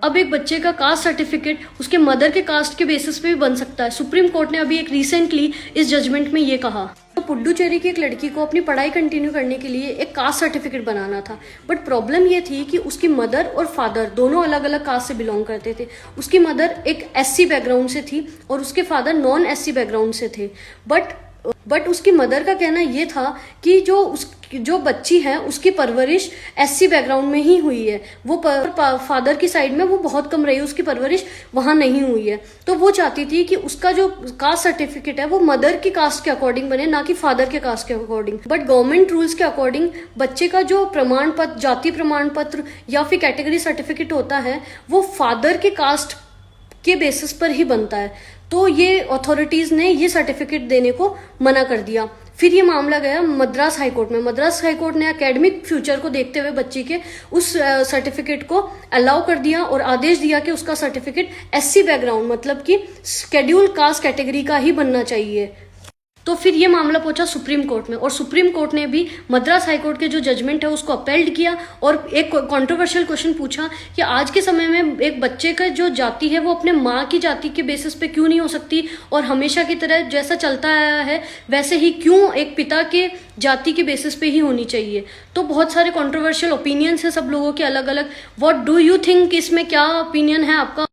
अब एक बच्चे का कास्ट सर्टिफिकेट उसके मदर के कास्ट के बेसिस पे भी बन सकता है। सुप्रीम कोर्ट ने अभी एक रिसेंटली इस जजमेंट में ये कहा। तो पुडुचेरी की एक लड़की को अपनी पढ़ाई कंटिन्यू करने के लिए एक कास्ट सर्टिफिकेट बनाना था, बट प्रॉब्लम ये थी कि उसकी मदर और फादर दोनों अलग अलग कास्ट से बिलोंग करते थे। उसकी मदर एक एससी बैकग्राउंड से थी और उसके फादर नॉन एससी बैकग्राउंड से थे। बट उसकी मदर का कहना ये था कि जो बच्ची है उसकी परवरिश एससी बैकग्राउंड में ही हुई है, वो फादर की साइड में वो बहुत कम रही है, उसकी परवरिश वहां नहीं हुई है। तो वो चाहती थी कि उसका जो कास्ट सर्टिफिकेट है वो मदर की कास्ट के अकॉर्डिंग बने, ना कि फादर के कास्ट के अकॉर्डिंग। बट गवर्नमेंट रूल्स के अकॉर्डिंग बच्चे का जो प्रमाण पत्र, जाति प्रमाण पत्र या फिर कैटेगरी सर्टिफिकेट होता है वो फादर के कास्ट के बेसिस पर ही बनता है। तो ये अथॉरिटीज ने ये सर्टिफिकेट देने को मना कर दिया। फिर ये मामला गया मद्रास हाईकोर्ट में। मद्रास हाईकोर्ट ने एकेडमिक फ्यूचर को देखते हुए बच्ची के उस सर्टिफिकेट को अलाउ कर दिया और आदेश दिया कि उसका सर्टिफिकेट एससी बैकग्राउंड मतलब कि शेड्यूल कास्ट कैटेगरी का ही बनना चाहिए। तो फिर ये मामला पहुंचा सुप्रीम कोर्ट में और सुप्रीम कोर्ट ने भी मद्रास हाईकोर्ट के जो जजमेंट है उसको अपील्ड किया और एक कंट्रोवर्शियल क्वेश्चन पूछा कि आज के समय में एक बच्चे का जो जाति है वो अपने माँ की जाति के बेसिस पे क्यों नहीं हो सकती, और हमेशा की तरह जैसा चलता आया है वैसे ही क्यों एक पिता के जाति के बेसिस पे ही होनी चाहिए। तो बहुत सारे कंट्रोवर्शियल ओपिनियंस है सब लोगों के अलग अलग। व्हाट डू यू थिंक, इसमें क्या ओपिनियन है आपका?